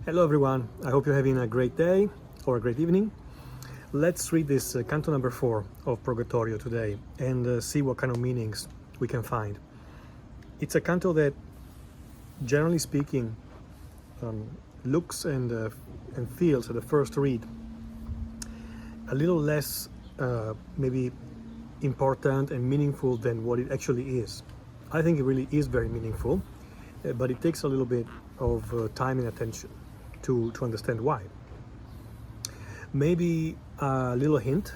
Hello everyone, I hope you're having a great day or a great evening. Let's read this canto number 4 of Purgatorio today and see what kind of meanings we can find. It's a canto that, generally speaking, looks and feels at the first read a little less maybe important and meaningful than what it actually is. I think it really is very meaningful, but it takes a little bit of time and attention to understand why. Maybe a little hint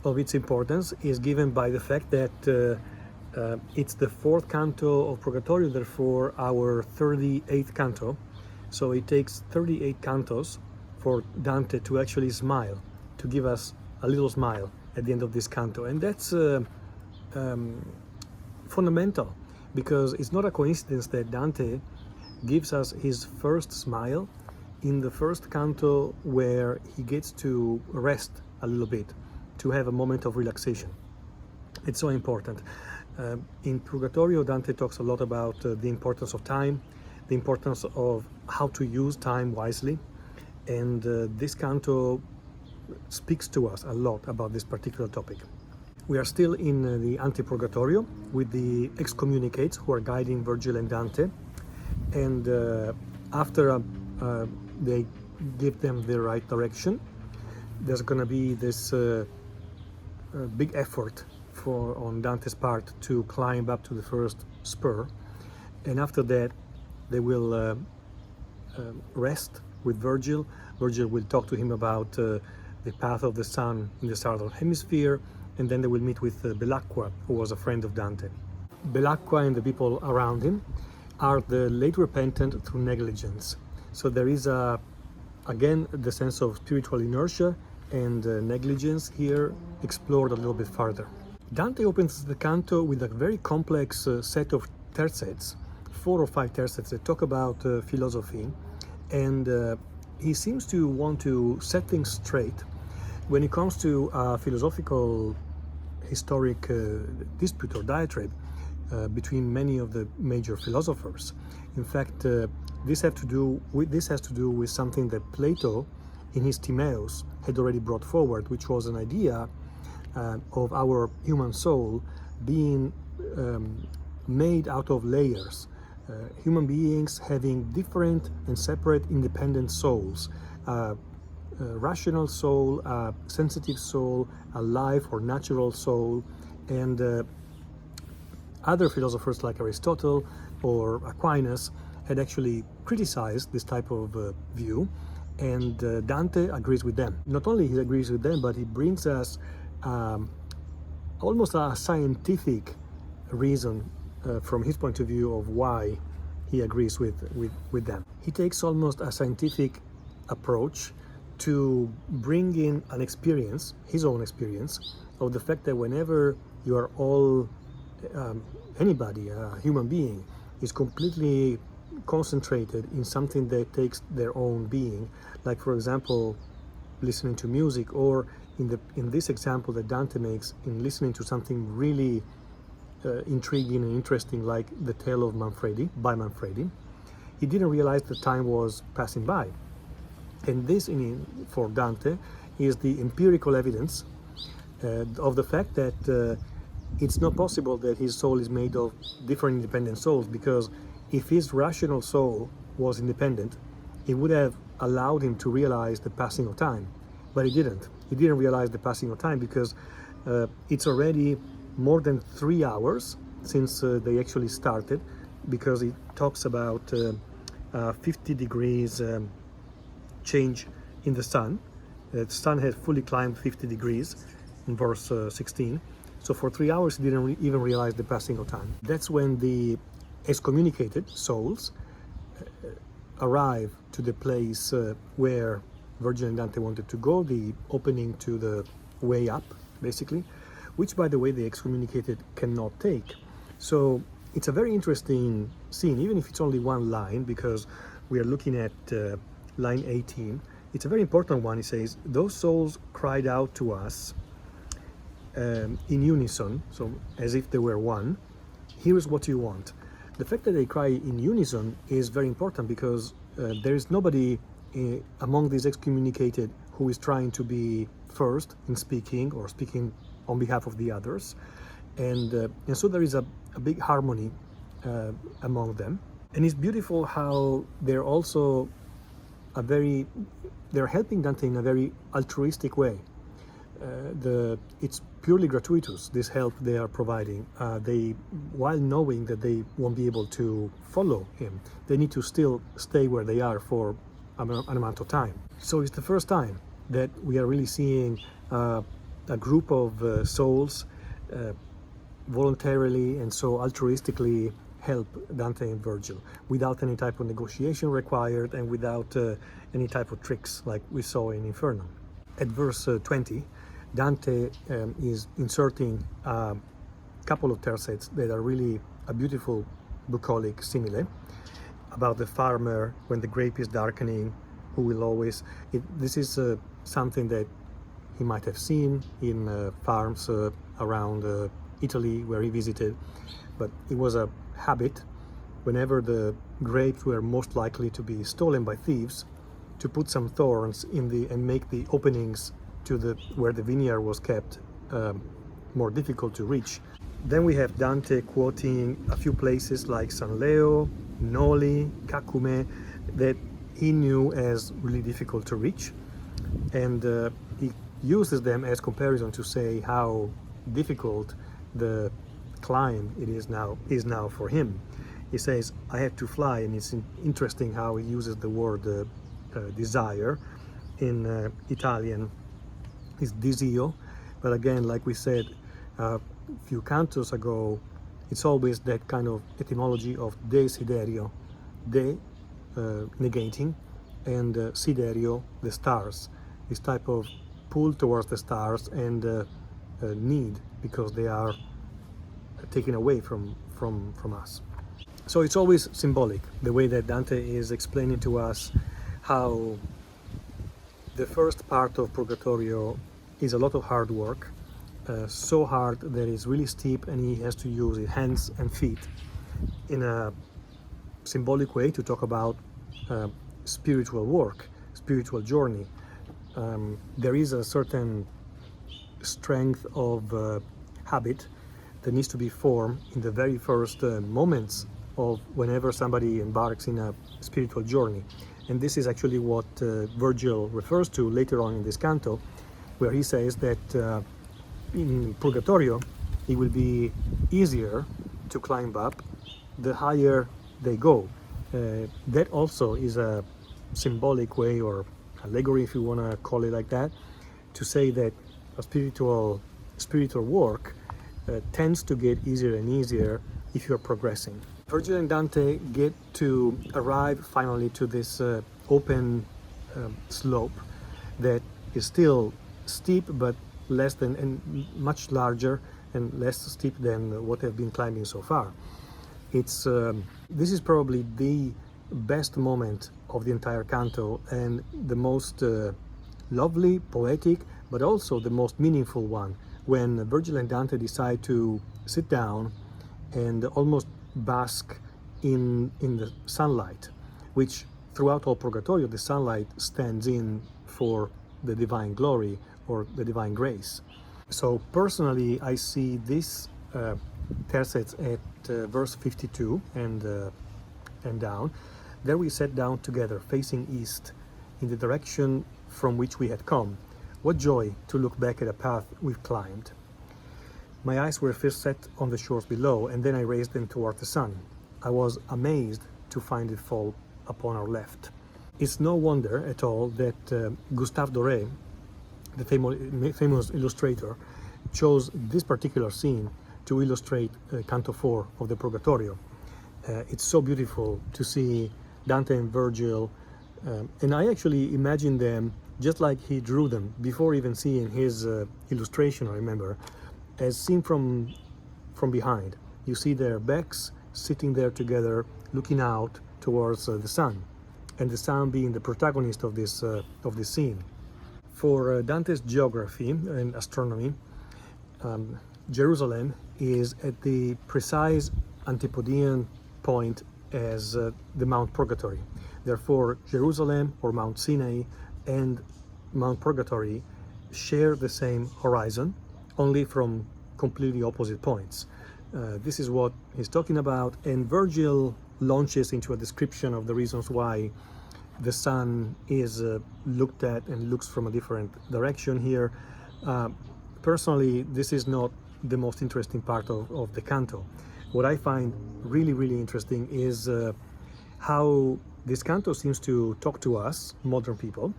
of its importance is given by the fact that it's the 4th canto of Purgatorio, therefore our 38th canto. So it takes 38 cantos for Dante to actually smile, to give us a little smile at the end of this canto. And that's fundamental, because it's not a coincidence that Dante gives us his first smile in the first canto, where he gets to rest a little bit, to have a moment of relaxation. It's so important. In Purgatorio, Dante talks a lot about the importance of time, the importance of how to use time wisely, and this canto speaks to us a lot about this particular topic. We are still in the Ante-Purgatorio with the excommunicates who are guiding Virgil and Dante, and after they give them the right direction, there's going to be this big effort on Dante's part to climb up to the first spur, and after that they will rest with Virgil. Virgil will talk to him about the path of the sun in the southern hemisphere, and then they will meet with Billaqua, who was a friend of Dante. Belacqua and the people around him are the late repentant through negligence. So there is again the sense of spiritual inertia and negligence here explored a little bit further. Dante opens the canto with a very complex set of tercets, 4 or 5 tercets that talk about philosophy, and he seems to want to set things straight when it comes to philosophical historic dispute or diatribe between many of the major philosophers. In fact, this has to do with something that Plato in his Timaeus had already brought forward, which was an idea of our human soul being made out of layers, human beings having different and separate independent souls, a rational soul, a sensitive soul, a life or natural soul, and other philosophers like Aristotle or Aquinas had actually criticized this type of view, and Dante agrees with them. Not only he agrees with them, but he brings us almost a scientific reason from his point of view of why he agrees with them. He takes almost a scientific approach to bring in an experience, his own experience, of the fact that whenever you are all, anybody, a human being, is completely concentrated in something that takes their own being, like for example listening to music, or in this example that Dante makes, in listening to something really intriguing and interesting, like the tale of Manfredi, he didn't realize the time was passing by. And this, for Dante, is the empirical evidence of the fact that it's not possible that his soul is made of different independent souls, because if his rational soul was independent, it would have allowed him to realize the passing of time. But he didn't. He didn't realize the passing of time because it's already more than 3 hours since they actually started, because it talks about 50 degrees change in the sun. The sun had fully climbed 50 degrees in verse 16. So for 3 hours he didn't even realize the passing of time. That's when the excommunicated souls arrive to the place where Virgil and Dante wanted to go, the opening to the way up, basically, which, by the way, the excommunicated cannot take. So it's a very interesting scene, even if it's only one line, because we are looking at line 18. It's a very important one. He says, those souls cried out to us in unison, so as if they were one, here is what you want. The fact that they cry in unison is very important, because there is nobody among these excommunicated who is trying to be first in speaking or speaking on behalf of the others. And so there is a big harmony among them. And it's beautiful how they're also they're helping Dante in a very altruistic way. It's purely gratuitous, this help they are providing. While knowing that they won't be able to follow him, they need to still stay where they are for an amount of time. So it's the first time that we are really seeing a group of souls voluntarily and so altruistically help Dante and Virgil without any type of negotiation required and without any type of tricks like we saw in Inferno. At verse 20, Dante is inserting a couple of tercets that are really a beautiful bucolic simile about the farmer when the grape is darkening, who will always... This is something that he might have seen in farms around Italy where he visited, but it was a habit whenever the grapes were most likely to be stolen by thieves to put some thorns and make the openings to where the vineyard was kept more difficult to reach. Then we have Dante quoting a few places like San Leo, Noli, Cacume, that he knew as really difficult to reach, and he uses them as comparison to say how difficult the climb is now for him. He says, I had to fly, and it's interesting how he uses the word desire. In Italian is desio, but again, like we said a few cantos ago, it's always that kind of etymology of desiderio, negating, and siderio, the stars, this type of pull towards the stars, and need, because they are taken away from us. So it's always symbolic, the way that Dante is explaining to us how the first part of Purgatorio is a lot of hard work, so hard that it's really steep, and he has to use his hands and feet in a symbolic way to talk about spiritual work, spiritual journey. There is a certain strength of habit that needs to be formed in the very first moments of whenever somebody embarks in a spiritual journey. And this is actually what Virgil refers to later on in this canto, where he says that in Purgatorio it will be easier to climb up the higher they go. That also is a symbolic way, or allegory if you want to call it like that, to say that a spiritual work tends to get easier and easier if you're progressing. Virgil and Dante get to arrive finally to this open slope that is still steep, but less than, and much larger and less steep than what they've been climbing so far. This is probably the best moment of the entire canto, and the most lovely, poetic, but also the most meaningful one, when Virgil and Dante decide to sit down and almost bask in the sunlight, which throughout all Purgatorio the sunlight stands in for the divine glory or the divine grace. So personally, I see this tercets at verse 52 and down. There we sat down together, facing east, in the direction from which we had come. What joy to look back at a path we've climbed. My eyes were first set on the shores below, and then I raised them toward the sun. I was amazed to find it fall upon our left. It's no wonder at all that Gustave Doré, the famous illustrator, chose this particular scene to illustrate Canto 4 of the Purgatorio. It's so beautiful to see Dante and Virgil, and I actually imagine them just like he drew them before even seeing his illustration, I remember, as seen from behind. You see their backs sitting there together, looking out towards the sun, and the sun being the protagonist of this scene. For Dante's geography and astronomy, Jerusalem is at the precise antipodean point as the Mount Purgatory. Therefore, Jerusalem or Mount Sinai and Mount Purgatory share the same horizon, only from completely opposite points. This is what he's talking about, and Virgil launches into a description of the reasons why the sun is looked at and looks from a different direction here. Personally, this is not the most interesting part of the canto. What I find really, really interesting is how this canto seems to talk to us, modern people,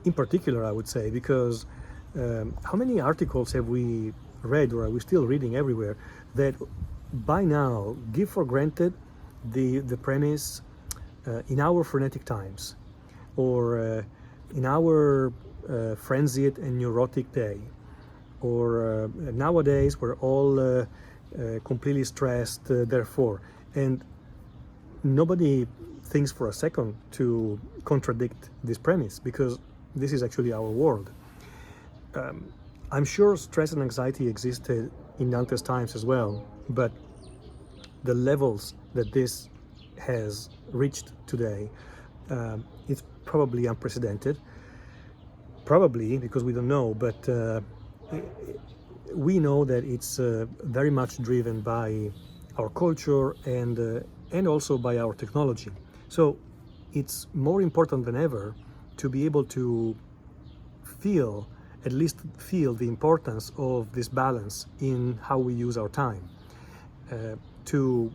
in particular, I would say, because how many articles have we read, or are we still reading everywhere, that by now give for granted the premise in our frenetic times, or in our frenzied and neurotic day, or nowadays we're all completely stressed, therefore, and nobody thinks for a second to contradict this premise, because this is actually our world. I'm sure stress and anxiety existed in Dante's times as well, but the levels that this has reached today, it's probably unprecedented. Probably because we don't know, but we know that it's very much driven by our culture and also by our technology. So it's more important than ever to be able to at least feel the importance of this balance in how we use our time. To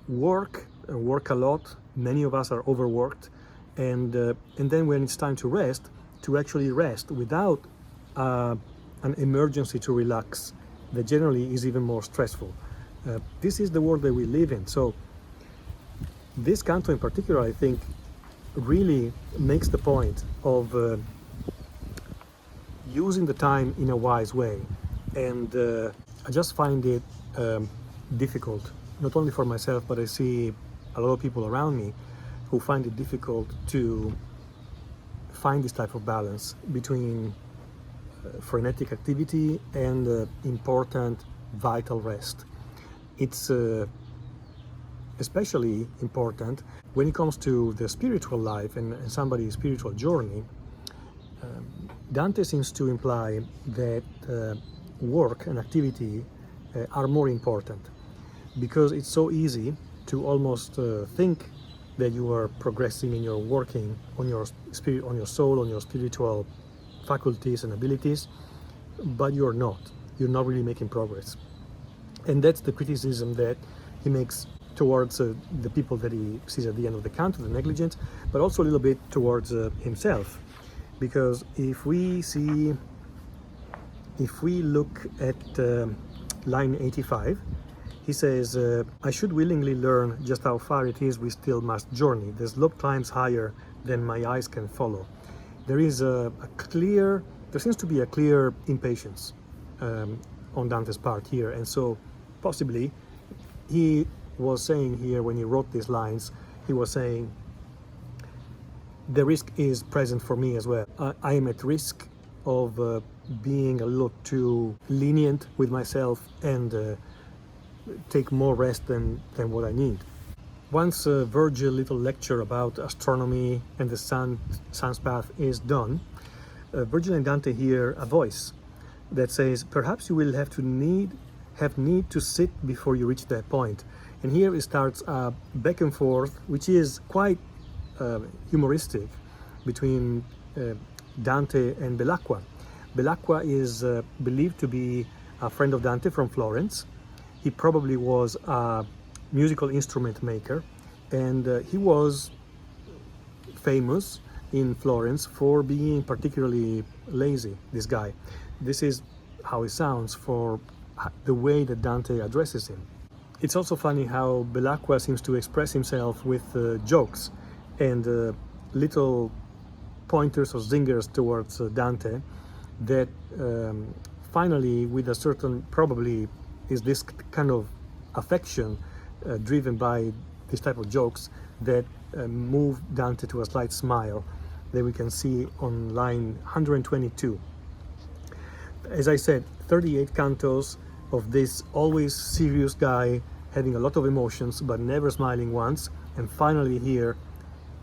work a lot, many of us are overworked, and then when it's time to rest, to actually rest without an emergency to relax that generally is even more stressful. This is the world that we live in. So this canto in particular, I think, really makes the point of using the time in a wise way. And I just find it difficult, not only for myself, but I see a lot of people around me who find it difficult to find this type of balance between frenetic activity and important, vital rest. It's especially important when it comes to the spiritual life and somebody's spiritual journey. Dante seems to imply that work and activity are more important, because it's so easy to almost think that you are progressing in your working on your spirit, on your soul, on your spiritual faculties and abilities, but you're not really making progress. And that's the criticism that he makes towards the people that he sees at the end of the canto, the Negligence, but also a little bit towards himself. Because if we look at line 85, he says, I should willingly learn just how far it is we still must journey. The slope climbs higher than my eyes can follow. There is there seems to be a clear impatience on Dante's part here. And so possibly he was saying here, when he wrote these lines, he was saying, the risk is present for me as well. I am at risk of being a little too lenient with myself and take more rest than what I need. Once Virgil's little lecture about astronomy and the sun's path is done, Virgil and Dante hear a voice that says, perhaps you will have need to sit before you reach that point. And here it starts a back and forth, which is quite humoristic, between Dante and Belacqua. Belacqua is believed to be a friend of Dante from Florence. He probably was a musical instrument maker, and he was famous in Florence for being particularly lazy, this guy. This is how he sounds for the way that Dante addresses him. It's also funny how Belacqua seems to express himself with jokes and little pointers or zingers towards Dante that finally, with a certain, probably is this kind of affection driven by this type of jokes that move Dante to a slight smile that we can see on line 122. As I said, 38 cantos of this always serious guy having a lot of emotions but never smiling once, and finally here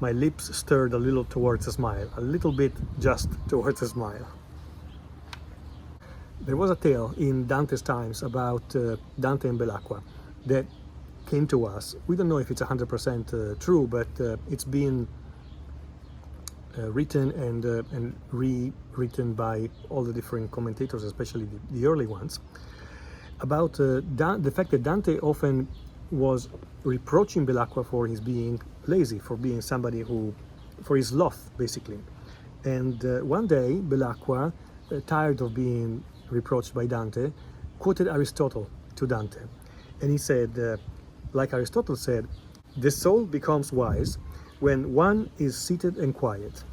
my lips stirred a little towards a smile, a little bit just towards a smile. There was a tale in Dante's times about Dante and Belacqua that came to us. We don't know if it's 100% true, but it's been written and rewritten by all the different commentators, especially the early ones, about the fact that Dante often was reproaching Belacqua for his being lazy, for being somebody who, for his sloth, basically. And one day, Belacqua, tired of being reproached by Dante, quoted Aristotle to Dante. And he said, like Aristotle said, the soul becomes wise when one is seated and quiet.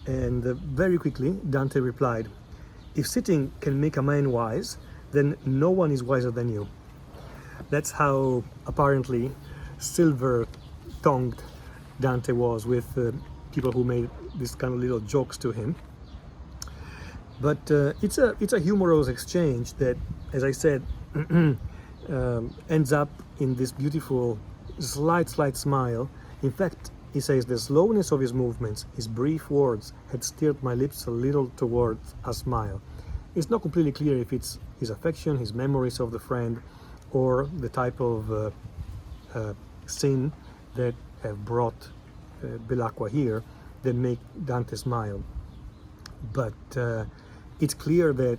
And very quickly, Dante replied, if sitting can make a man wise, then no one is wiser than you. That's how apparently silver-tongued Dante was with people who made these kind of little jokes to him. But it's a humorous exchange that, as I said, ends up in this beautiful slight smile. In fact, he says the slowness of his movements, his brief words, had steered my lips a little towards a smile. It's not completely clear if it's his affection, his memories of the friend, or the type of sin that have brought Billaqua here that make Dante smile. But it's clear that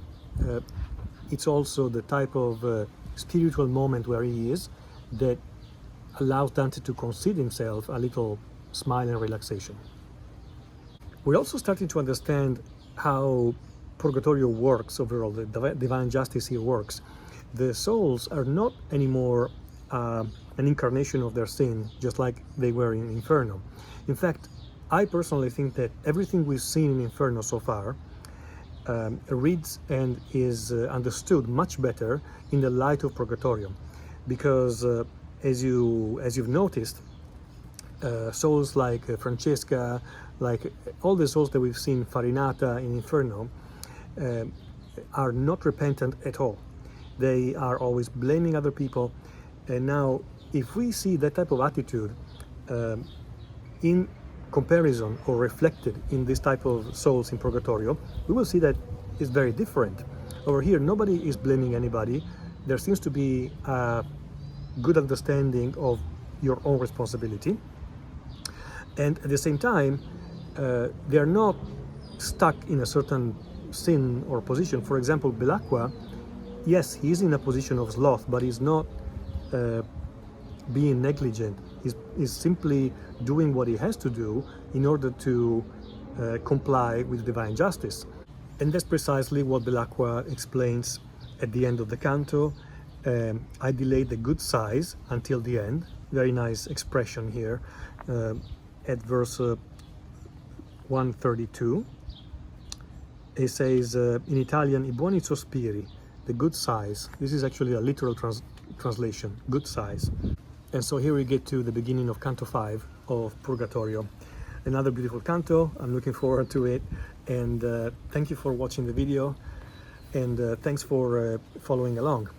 it's also the type of spiritual moment where he is that allows Dante to concede himself a little smile and relaxation. We're also starting to understand how Purgatorio works overall, the divine justice here works. The souls are not anymore an incarnation of their sin, just like they were in Inferno. In fact, I personally think that everything we've seen in Inferno so far reads and is understood much better in the light of Purgatorio, because as you've noticed, souls like Francesca, like all the souls that we've seen Farinata in Inferno, are not repentant at all. They are always blaming other people. And now, if we see that type of attitude in comparison or reflected in this type of souls in Purgatorio, we will see that it's very different. Over here, nobody is blaming anybody. There seems to be a good understanding of your own responsibility. And at the same time, they are not stuck in a certain sin or position. For example, Billaqua, yes, he's in a position of sloth, but he's not being negligent. He's simply doing what he has to do in order to comply with divine justice. And that's precisely what Billaqua explains at the end of the canto. I delayed the good size until the end. Very nice expression here at verse 132. He says in Italian, I buoni sospiri, the good size. This is actually a literal translation, good size. And so here we get to the beginning of Canto 5 of Purgatorio. Another beautiful canto. I'm looking forward to it. And thank you for watching the video. And thanks for following along.